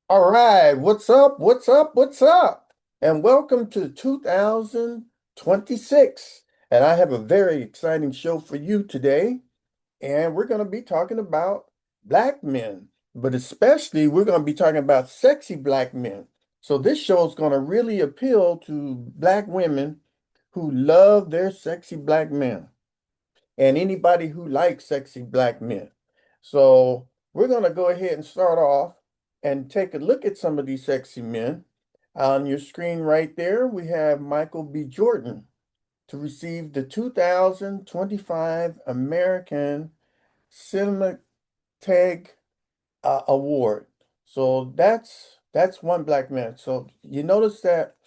All right, what's up? What's up? What's up? And welcome to 2026. And I have a very exciting show for you today. And we're going to be talking about black men, but especially we're going to be talking about sexy black men. So this show is going to really appeal to black women who love their sexy black men and anybody who likes sexy black men. So we're going to go ahead and start off and take a look at some of these sexy men. On your screen right there, we have Michael B. Jordan to receive the 2025 American Cinematog Award. So that's one black man. So you notice that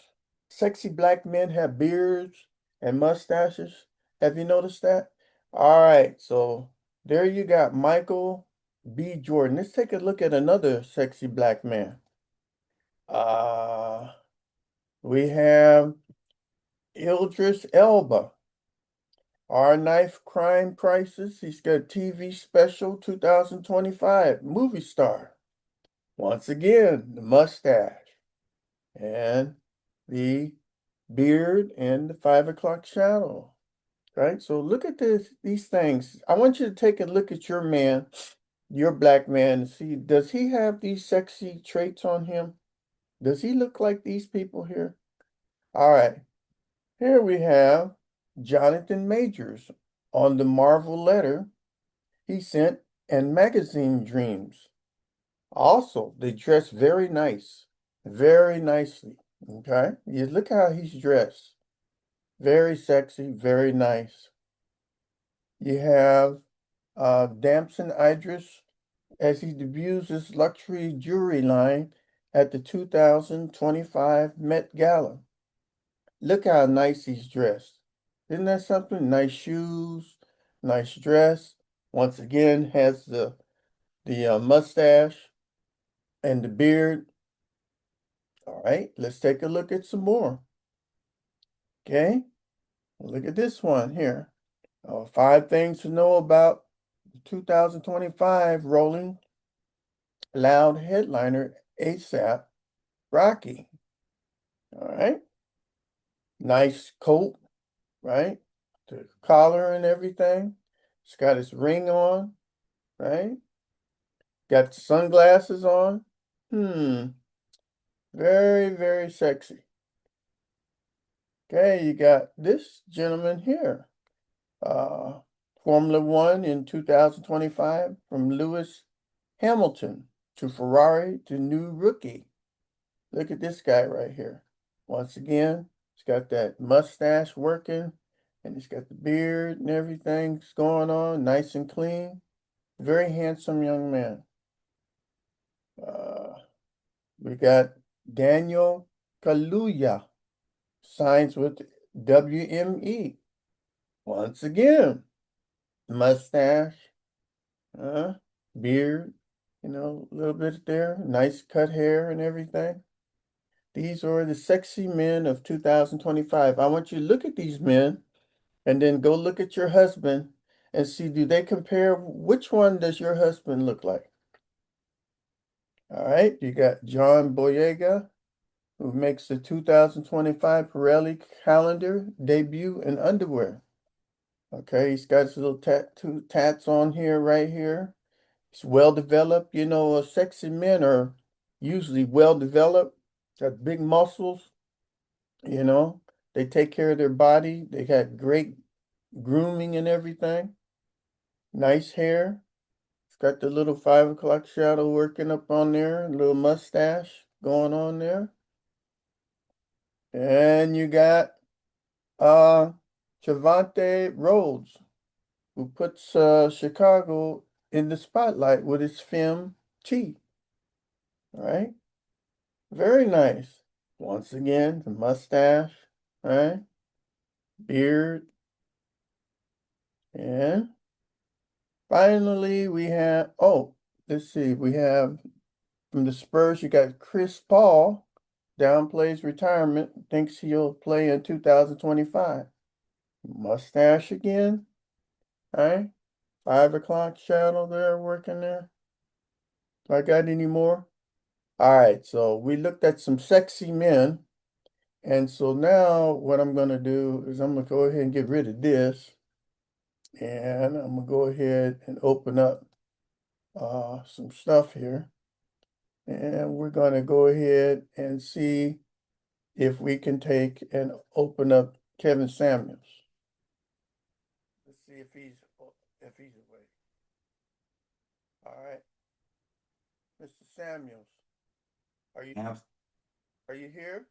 sexy black men have beards and mustaches. Have you noticed that? All right, so there you got Michael B. Jordan. Let's take a look at another sexy black man. Uh, we have Idris Elba, Our Knife Crime Crisis. He's got TV special 2025, movie star. Once again, the mustache and the beard and the 5 o'clock shadow. Right? So look at these things. I want you to take a look at your man, your black man, and see, does he have these sexy traits on him? Does he look like these people here? All right. Here we have Jonathan Majors on the Marvel letter he sent and Magazine Dreams. Also, they dress very nicely. Okay? You look how he's dressed. Very sexy, very nice. You have Damson Idris as he debuts his luxury jewelry line at the 2025 Met Gala. Look how nice he's dressed. Isn't that something? Nice shoes, nice dress. Once again, has the mustache and the beard. All right, let's take a look at some more. Okay, look at this one here. 5 things to know about the 2025 Rolling Loud headliner ASAP Rocky. All right. Nice coat, right? The collar and everything. It's got his ring on, right? Got sunglasses on. Hmm. Very sexy. Okay, you got this gentleman here. Uh, Formula One in 2025 from Lewis Hamilton to Ferrari to new rookie. Look at this guy right here. Once again, he's got that mustache working and he's got the beard and everything's going on, nice and clean. Very handsome young man. Uh, we got Daniel Kaluuya, signs with WME. Once again, mustache, uh, beard, a little bit there, nice cut hair and everything. These are the sexy men of 2025. I want you to look at these men and then go look at your husband and see, do they compare? Which one does your husband look like? All right, you got John Boyega, who makes the 2025 Pirelli calendar debut in underwear. Okay, he's got his little tattoo tats on here, right here. He's well developed. Sexy men are usually well developed, got big muscles. You know, they take care of their body. They got great grooming and everything. Nice hair. It's got the little 5 o'clock shadow working up on there, a little mustache going on there. And you got uh Javante Rhodes, who puts Chicago in the spotlight with his film T. All right. Very nice. Once again, the mustache, right? Beard. And finally, we have, let's see, we have from the Spurs, you got Chris Paul, downplays retirement, thinks he'll play in 2025. Mustache again, right? 5 o'clock shadow there working there. Do I got any more? All right, so we looked at some sexy men. And so now what I'm going to do is I'm going to go ahead and get rid of this. And I'm going to go ahead and open up some stuff here. And we're going to go ahead and see if we can take and open up Kevin Samuels. Let's see if he's awake. All right, Mr. Samuels, are you Abs- are you here?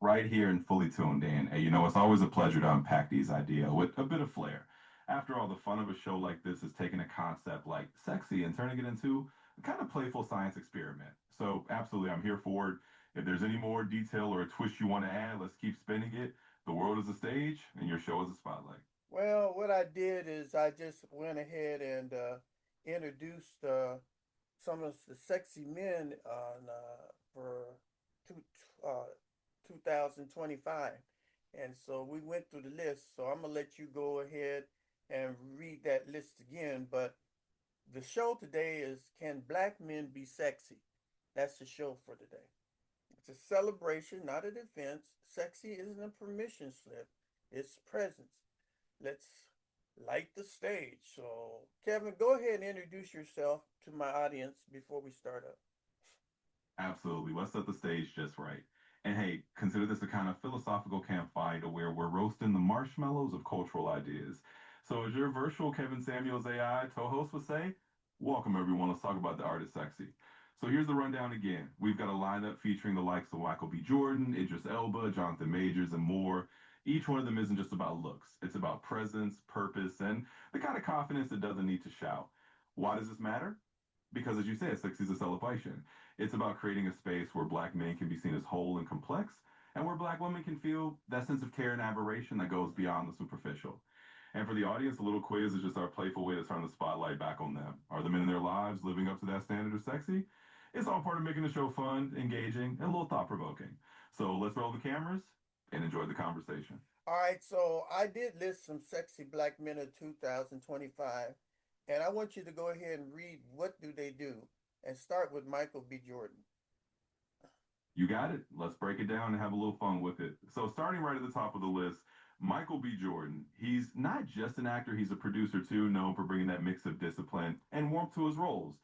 Right here and fully tuned in. And it's always a pleasure to unpack these ideas with a bit of flair. After all, the fun of a show like this is taking a concept like sexy and turning it into a kind of playful science experiment. So, absolutely, I'm here for it. If there's any more detail or a twist you want to add, let's keep spinning it. The world is a stage, and your show is a spotlight. Well, what I did is I just went ahead and introduced some of the sexy men on for two, uh, 2025. And so we went through the list. So I'm gonna let you go ahead and read that list again. But the show today is Can Black Men Be Sexy? That's the show for today. It's a celebration, not a defense. Sexy isn't a permission slip, it's presence. Let's light the stage. So, Kevin, go ahead and introduce yourself to my audience before we start up. Absolutely. Let's set the stage just right. And hey, consider this a kind of philosophical campfire where we're roasting the marshmallows of cultural ideas. So, as your virtual Kevin Samuels AI co-host would say, welcome everyone. Let's talk about the art of sexy. So here's the rundown again. We've got a lineup featuring the likes of Michael B. Jordan, Idris Elba, Jonathan Majors, and more. Each one of them isn't just about looks. It's about presence, purpose, and the kind of confidence that doesn't need to shout. Why does this matter? Because as you said, sexy is a celebration. It's about creating a space where black men can be seen as whole and complex, and where black women can feel that sense of care and admiration that goes beyond the superficial. And for the audience, a little quiz is just our playful way to turn the spotlight back on them. Are the men in their lives living up to that standard of sexy? It's all part of making the show fun, engaging, and a little thought provoking. So let's roll the cameras and enjoy the conversation. All right, so I did list some sexy black men of 2025, and I want you to go ahead and read what do they do, and start with Michael B. Jordan. You got it. Let's break it down and have a little fun with it. So, starting right at the top of the list, Michael B. Jordan. He's not just an actor, he's a producer too, known for bringing that mix of discipline and warmth to his roles.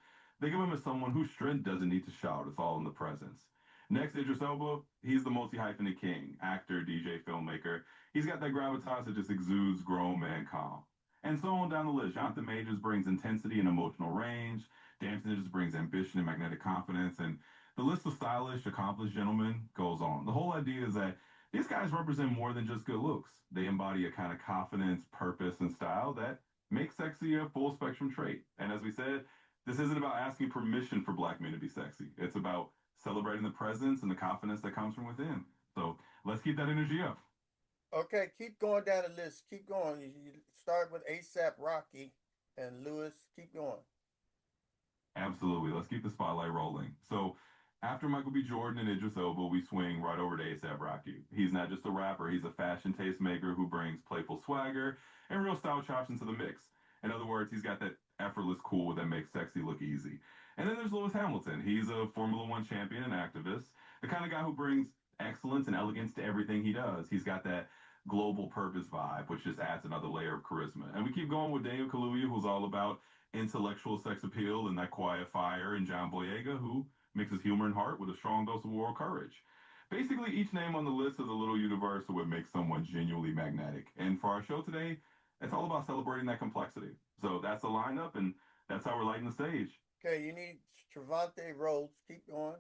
Think of him as someone whose strength doesn't need to shout, it's all in the presence. Next, Idris Elba. He's the multi hyphenate king, actor, DJ, filmmaker. He's got that gravitas that just exudes grown man calm. And so on down the list. Jonathan Majors brings intensity and emotional range. Damson just brings ambition and magnetic confidence. And the list of stylish, accomplished gentlemen goes on. The whole idea is that these guys represent more than just good looks. They embody a kind of confidence, purpose, and style that makes sexy a full spectrum trait. And as we said, this isn't about asking permission for black men to be sexy. It's about celebrating the presence and the confidence that comes from within. So let's keep that energy up. Okay, keep going down the list. Keep going. You start with ASAP Rocky and Lewis. Keep going. Absolutely. Let's keep the spotlight rolling. So, after Michael B. Jordan and Idris Elba, we swing right over to ASAP Rocky. He's not just a rapper, he's a fashion tastemaker who brings playful swagger and real style chops into the mix. In other words, he's got that effortless cool that makes sexy look easy. And then there's Lewis Hamilton. He's a Formula One champion and activist, the kind of guy who brings excellence and elegance to everything he does. He's got that global purpose vibe, which just adds another layer of charisma. And we keep going with Daniel Kaluuya, who's all about intellectual sex appeal and that quiet fire, and John Boyega, who mixes humor and heart with a strong dose of moral courage. Basically, each name on the list is a little universe of what makes someone genuinely magnetic. And for our show today, it's all about celebrating that complexity. So that's the lineup, and that's how we're lighting the stage. Okay, you need Trevante Rhodes. Keep going.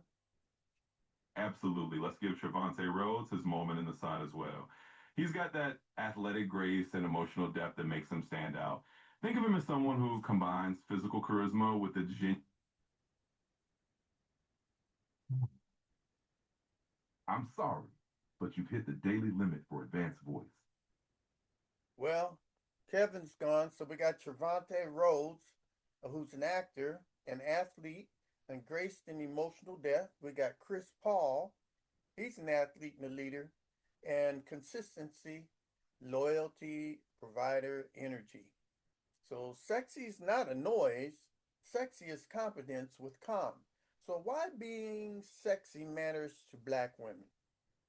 Absolutely. Let's give Trevante Rhodes his moment in the sun as well. He's got that athletic grace and emotional depth that makes him stand out. Think of him as someone who combines physical charisma with the I'm sorry, but you've hit the daily limit for advanced voice. Well, Kevin's gone, so we got Trevante Rhodes, who's an actor, an athlete, and graced in emotional depth. We got Chris Paul. He's an athlete and a leader, and consistency, loyalty, provider, energy. So sexy is not a noise. Sexy is competence with calm. So why being sexy matters to black women?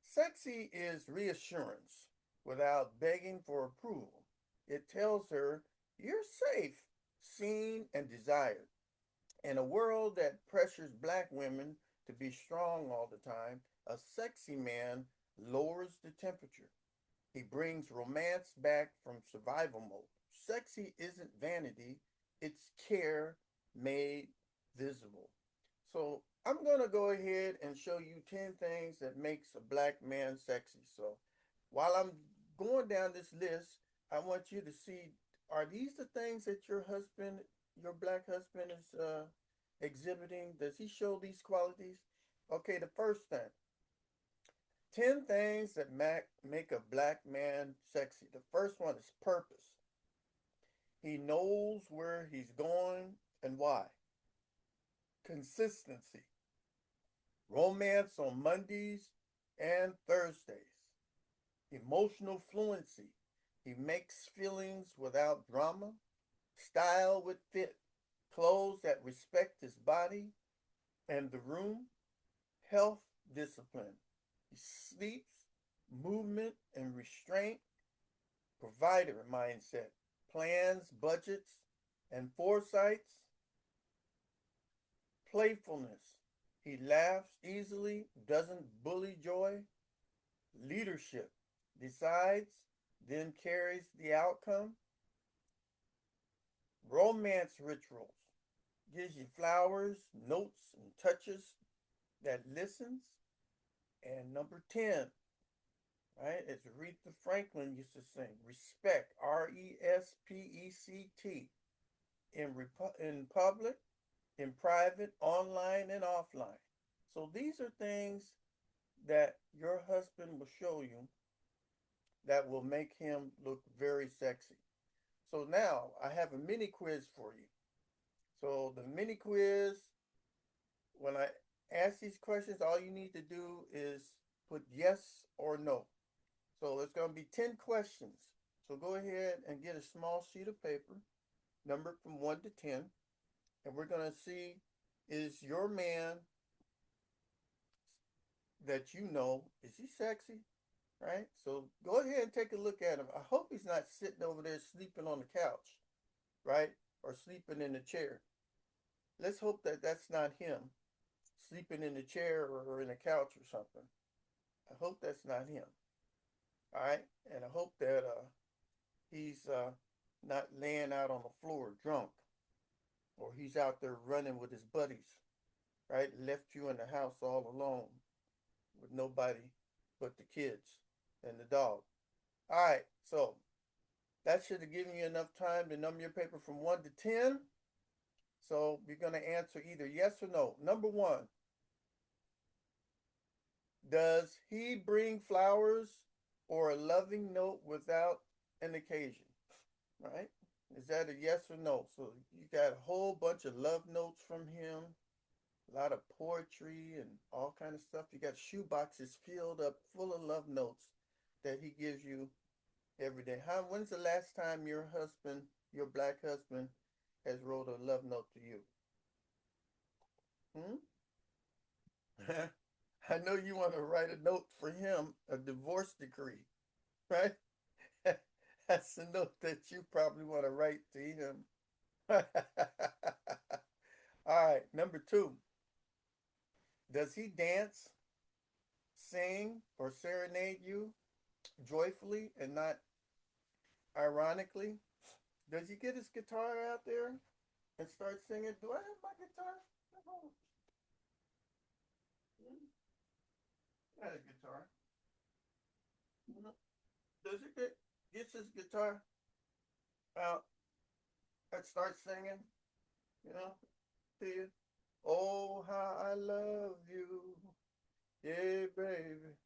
Sexy is reassurance without begging for approval. It tells her you're safe, seen, and desired. In a world that pressures black women to be strong all the time, a sexy man lowers the temperature. He brings romance back from survival mode. Sexy isn't vanity, it's care made visible. So I'm going to go ahead and show you 10 things that makes a black man sexy. So while I'm going down this list, I want you to see, are these the things that your husband, your black husband is exhibiting? Does he show these qualities? Okay, the first thing, 10 things that make a black man sexy. The first one is purpose. He knows where he's going and why. Consistency. Romance on Mondays and Thursdays. Emotional fluency. He makes feelings without drama. Style with fit. Clothes that respect his body and the room. Health discipline. He sleeps, movement and restraint. Provider mindset. Plans, budgets, and foresights. Playfulness. He laughs easily, doesn't bully joy. Leadership. Decides, then carries the outcome. Romance rituals. Gives you flowers, notes, and touches that listens. And number 10, right, as Aretha Franklin used to sing, respect, RESPECT, in public, in private, online, and offline. So these are things that your husband will show you that will make him look very sexy. So now I have a mini quiz for you. So the mini quiz, when I ask these questions, all you need to do is put yes or no. So it's going to be 10 questions. So go ahead and get a small sheet of paper, numbered from 1 to 10, and we're going to see, is your man that you know, is he sexy? Right? So go ahead and take a look at him. I hope he's not sitting over there sleeping on the couch, right? Or sleeping in the chair. Let's hope that that's not him sleeping in the chair or in the couch or something. I hope that's not him. All right? And I hope that he's not laying out on the floor drunk, or he's out there running with his buddies, right? Left you in the house all alone with nobody but the kids and the dog. All right, so that should have given you enough time to number your paper from 1 to 10. So you're going to answer either yes or no. Number 1, does he bring flowers or a loving note without an occasion? Right? Is that a yes or no? So you got a whole bunch of love notes from him, a lot of poetry and all kind of stuff. You got shoe boxes filled up full of love notes that he gives you every day. When's the last time your husband, your black husband, has wrote a love note to you? Hmm? I know you want to write a note for him, a divorce decree, right? That's a note that you probably want to write to him. All right, number 2. Does he dance, sing, or serenade you joyfully and not ironically? Does he get his guitar out there and start singing? Do I have my guitar? Oh, I got a guitar. Does he gets his guitar out and start singing? You know, to you? Oh, how I love you, yeah, baby.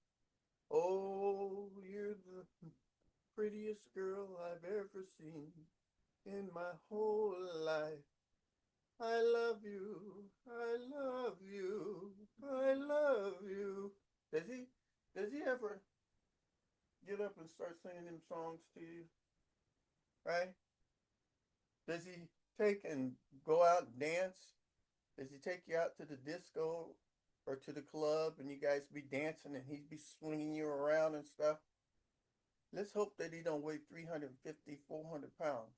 Oh, you're the prettiest girl I've ever seen in my whole life. I love you, I love you, I love you. Does he does he ever get up and start singing them songs to you? Right? Does he take and go out and dance? Does he take you out to the disco or to the club and you guys be dancing and he'd be swinging you around and stuff? Let's hope that he don't weigh 350, 400 pounds.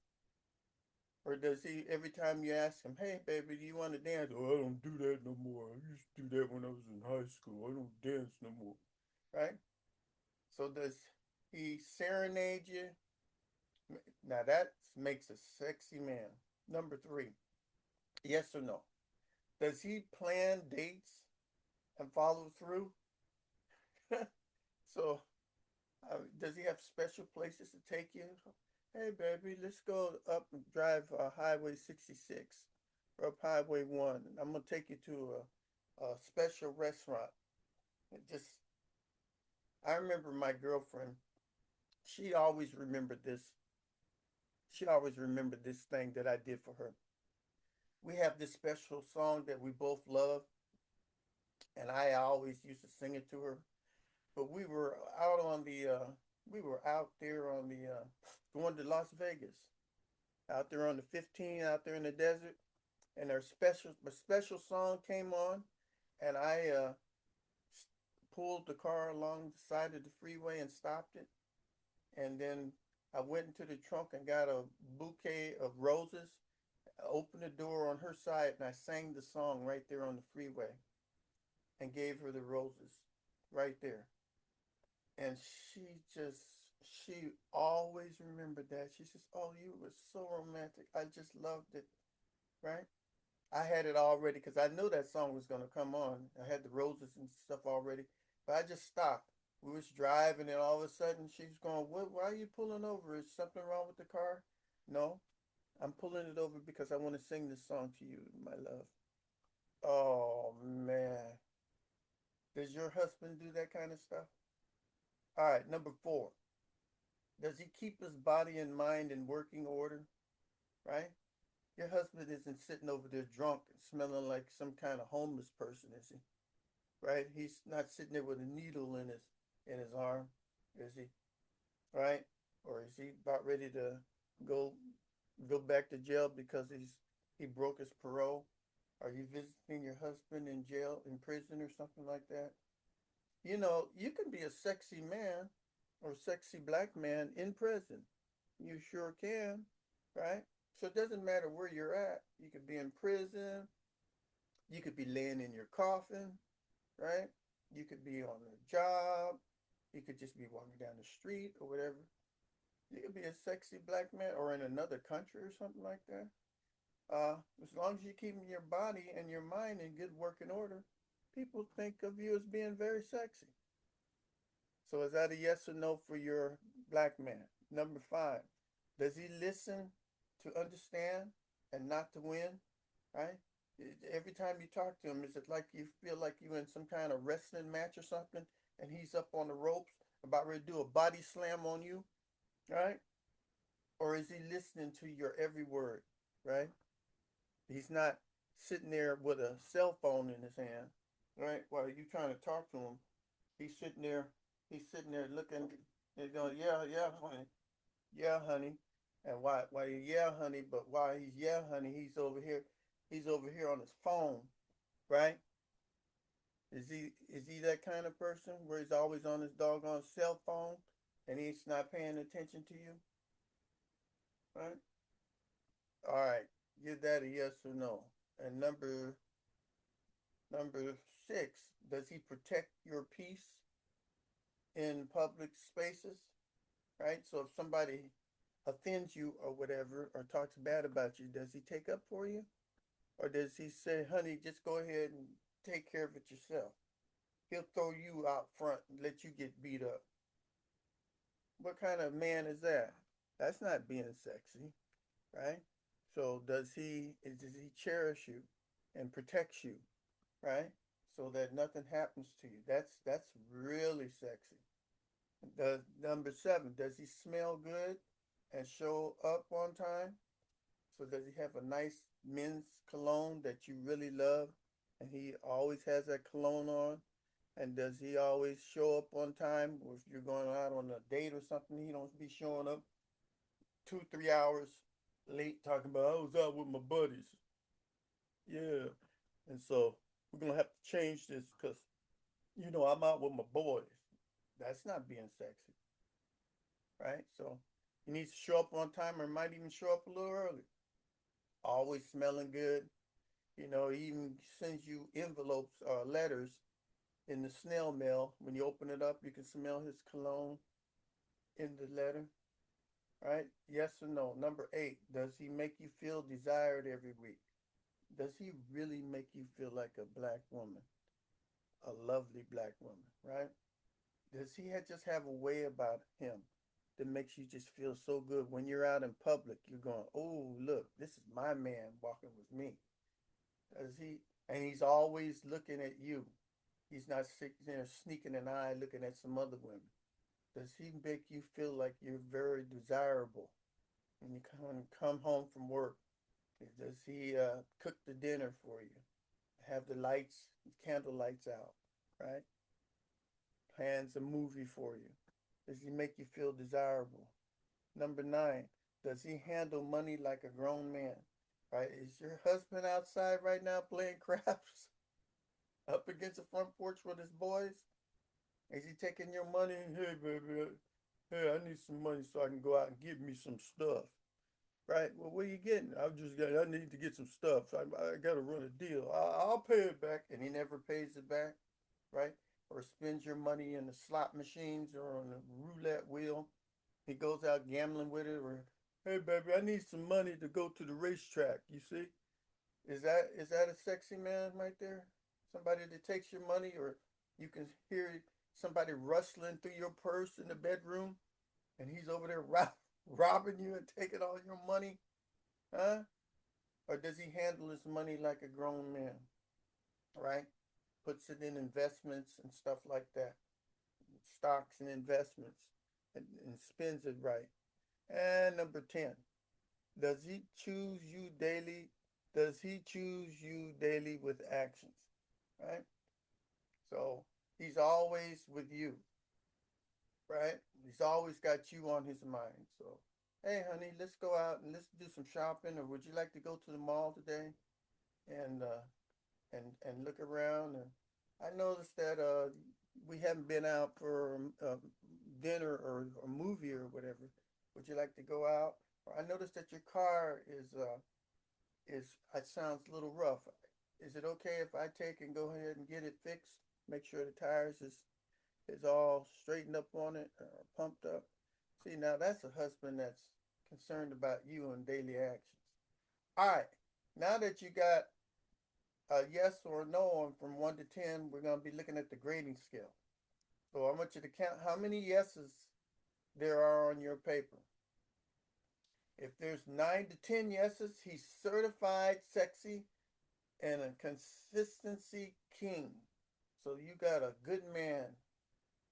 Or does he, every time you ask him, hey, baby, do you want to dance? Oh, I don't do that no more. I used to do that when I was in high school. I don't dance no more. Right? So does he serenade you? Now that makes a sexy man. Number three, yes or no? Does he plan dates and follow through? So, does he have special places to take you? Hey, baby, let's go up and drive Highway 66 or up Highway 1. And I'm going to take you to a special restaurant. It just, I remember my girlfriend, she always remembered this. She always remembered this thing that I did for her. We have this special song that we both love, and I always used to sing it to her. But we were out there on the, going to Las Vegas, out there on the 15, out there in the desert, and a special song came on, and I pulled the car along the side of the freeway and stopped it, and then I went into the trunk and got a bouquet of roses. I opened the door on her side, and I sang the song right there on the freeway, and gave her the roses right there. And she always remembered that. She says, "Oh, you were so romantic. I just loved it." Right? I had it already because I knew that song was gonna come on. I had the roses and stuff already, but I just stopped. We was driving, and all of a sudden she's going, "What? Why are you pulling over? Is something wrong with the car?" No, I'm pulling it over because I want to sing this song to you, my love. Oh man, does your husband do that kind of stuff? All right, number four. Does he keep his body and mind in working order? Right? Your husband isn't sitting over there drunk and smelling like some kind of homeless person, is he? Right? He's not sitting there with a needle in his arm, is he? Right? Or is he about ready to go go back to jail because he broke his parole? Are you visiting your husband in jail, in prison, or something like that? You know, you can be a sexy man or sexy black man in prison. You sure can, right? So it doesn't matter where you're at. You could be in prison. You could be laying in your coffin, right? You could be on a job. You could just be walking down the street or whatever. You could be a sexy black man or in another country or something like that. As long as you're keeping your body and your mind in good working order, people think of you as being very sexy. So is that a yes or no for your black man? Number five, does he listen to understand and not to win? Right? Every time you talk to him, is it like you feel like you're in some kind of wrestling match or something, and he's up on the ropes about ready to do a body slam on you, right? Or is he listening to your every word, right? He's not sitting there with a cell phone in his hand, right? While you trying to talk to him, he's sitting there, he's sitting there looking and going, yeah, yeah, honey, yeah, honey. And why, yeah, honey, but while he's, yeah, honey, he's over here on his phone, right? Is he that kind of person where he's always on his doggone cell phone and he's not paying attention to you, right? All right, give that a yes or no. And number six, does he protect your peace in public spaces? Right? So if somebody offends you or whatever, or talks bad about you, does he take up for you? Or does he say, honey, just go ahead and take care of it yourself? He'll throw you out front and let you get beat up. What kind of man is that? That's not being sexy, right? So does he cherish you and protects you, right? So that nothing happens to you. That's really sexy. Does number seven, does he smell good and show up on time? So does he have a nice men's cologne that you really love and he always has that cologne on? And does he always show up on time? Or if you're going out on a date or something, he don't be showing up 2, 3 hours late talking about I was out with my buddies. Yeah. And so we're gonna have to change this because I'm out with my boys. That's not being sexy, right? So he needs to show up on time or might even show up a little early. Always smelling good. He even sends you envelopes or letters in the snail mail. When you open it up, you can smell his cologne in the letter, right? Yes or no? Number 8, does he make you feel desired every week? Does he really make you feel like a black woman, a lovely black woman, right? Does he just have a way about him that makes you just feel so good when you're out in public? You're going, oh, look, this is my man walking with me. Does he? And he's always looking at you. He's not sitting there sneaking an eye looking at some other women. Does he make you feel like you're very desirable when you come home from work? Does he cook the dinner for you? Have the lights, candle lights out, right? Plans a movie for you. Does he make you feel desirable? Number 9, does he handle money like a grown man? Right? Is your husband outside right now playing craps up against the front porch with his boys? Is he taking your money? Hey, baby, hey, I need some money so I can go out and get me some stuff. Right? Well, what are you getting? I need to get some stuff. So I got to run a deal. I'll pay it back. And he never pays it back, right? Or spends your money in the slot machines or on the roulette wheel. He goes out gambling with it. Or, hey, baby, I need some money to go to the racetrack. You see? Is that a sexy man right there? Somebody that takes your money, or you can hear somebody rustling through your purse in the bedroom, and he's over there robbing you and taking all your money, huh? Or does he handle his money like a grown man, right? Puts it in investments and stuff like that, stocks and investments, and spends it right. And number 10, does he choose you daily? Does he choose you daily with actions, right? So he's always with you, right? He's always got you on his mind. So, hey, honey, let's go out and let's do some shopping, or would you like to go to the mall today and look around? And I noticed that we haven't been out for dinner or a movie or whatever. Would you like to go out? Or I noticed that your car is it sounds a little rough. Is it okay if I take and go ahead and get it fixed? Make sure the tires is all straightened up on it or pumped up. See, now that's a husband that's concerned about you and daily actions. All right, now that you got a yes or a no on from 1 to 10, we're going to be looking at the grading scale. So I want you to count how many yeses there are on your paper. If there's 9 to 10 yeses, he's certified sexy and a consistency king. So you got a good man.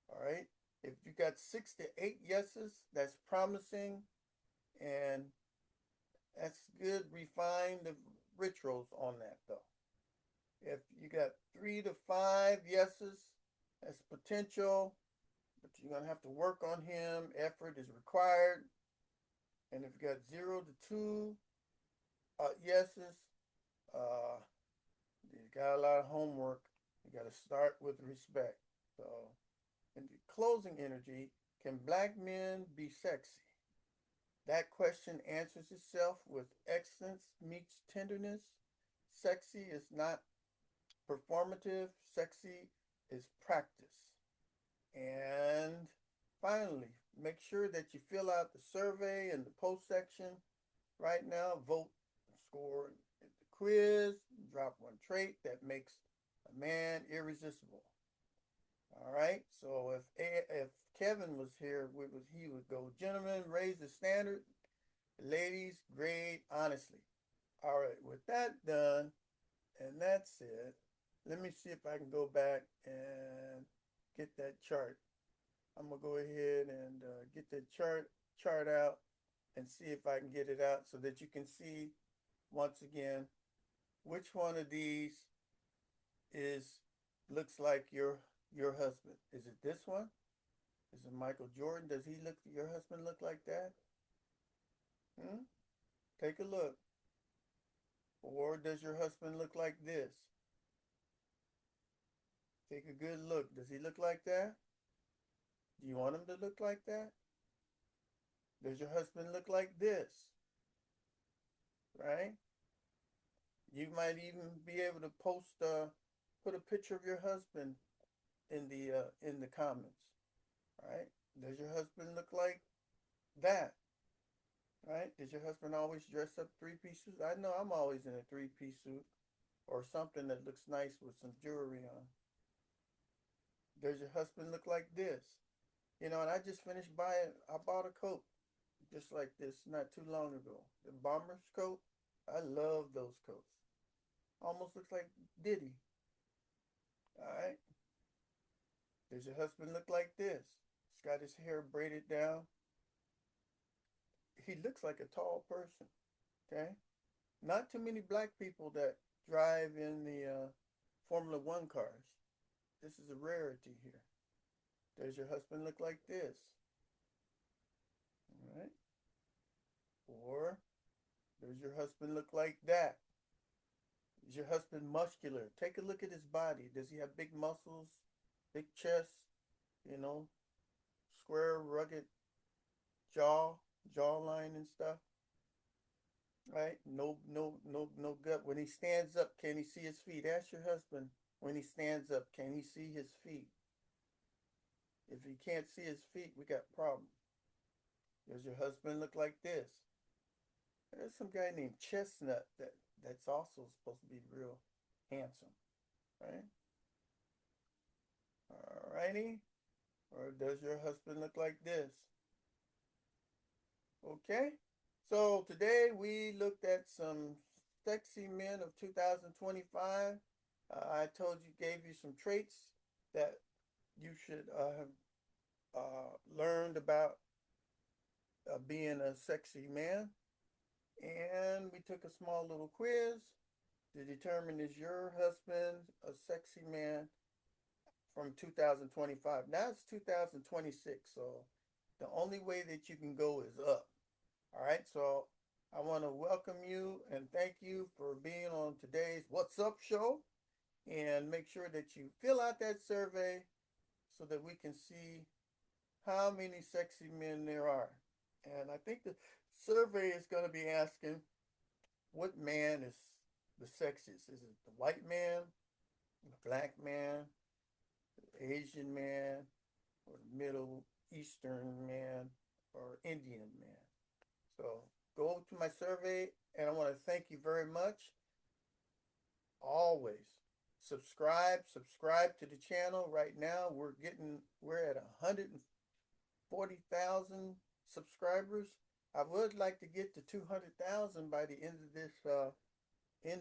All right. If you got 6 to 8 yeses, that's promising, and that's good. Refine the rituals on that though. If you got 3 to 5 yeses, that's potential, but you're gonna have to work on him. Effort is required. And if you got 0 to 2 yeses, uh, you got a lot of homework. You got to start with respect. So, in the closing energy, can black men be sexy? That question answers itself with excellence meets tenderness. Sexy is not performative, sexy is practice. And finally, make sure that you fill out the survey in the post section right now. Vote, score the quiz, drop one trait that makes a man irresistible. All right. So if Kevin was here, he would go, gentlemen, raise the standard. Ladies, grade honestly. All right. With that done, and that's it. Let me see if I can go back and get that chart. I'm gonna go ahead and get the chart out and see if I can get it out so that you can see once again which one of these is looks like your husband. Is it this one? Is it Michael Jordan? Does your husband look like that? Hmm? Take a look. Or does your husband look like this? Take a good look. Does he look like that? Do you want him to look like that? Does your husband look like this? Right? You might even be able to put a picture of your husband in the comments. Right? Does your husband look like that? Right? Does your husband always dress up three-piece suit? I know I'm always in a three-piece suit or something that looks nice with some jewelry on. Does your husband look like this? And I just I bought a coat just like this not too long ago. The bomber's coat. I love those coats. Almost looks like Diddy. All right. Does your husband look like this? He's got his hair braided down. He looks like a tall person. Okay. Not too many black people that drive in the Formula One cars. This is a rarity here. Does your husband look like this? All right. Or does your husband look like that? Is your husband muscular? Take a look at his body. Does he have big muscles, big chest, you know, square, rugged jawline and stuff? Right? No gut. When he stands up, can he see his feet? Ask your husband, when he stands up, can he see his feet? If he can't see his feet, we got problems. Does your husband look like this? There's some guy named Chestnut that's also supposed to be real handsome, right? All righty. Or does your husband look like this? Okay. So today we looked at some sexy men of 2025. I told you, gave you some traits that you should have learned about being a sexy man. And we took a small little quiz to determine, is your husband a sexy man from 2025? Now it's 2026, so the only way that you can go is up. All right, so I want to welcome you and thank you for being on today's What's Up show. And make sure that you fill out that survey so that we can see how many sexy men there are. And I think the survey is going to be asking, what man is the sexiest? Is it the white man, the black man, the Asian man, or the Middle Eastern man, or Indian man? So go to my survey, and I want to thank you very much. Always subscribe to the channel. Right now we're at 140,000 subscribers. I would like to get to 200,000 by the end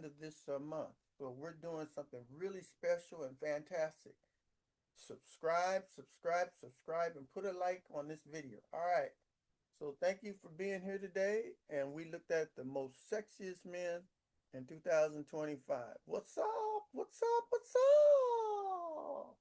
of this month. So we're doing something really special and fantastic. Subscribe, and put a like on this video. All right. So thank you for being here today. And we looked at the most sexiest men in 2025. What's up? What's up? What's up?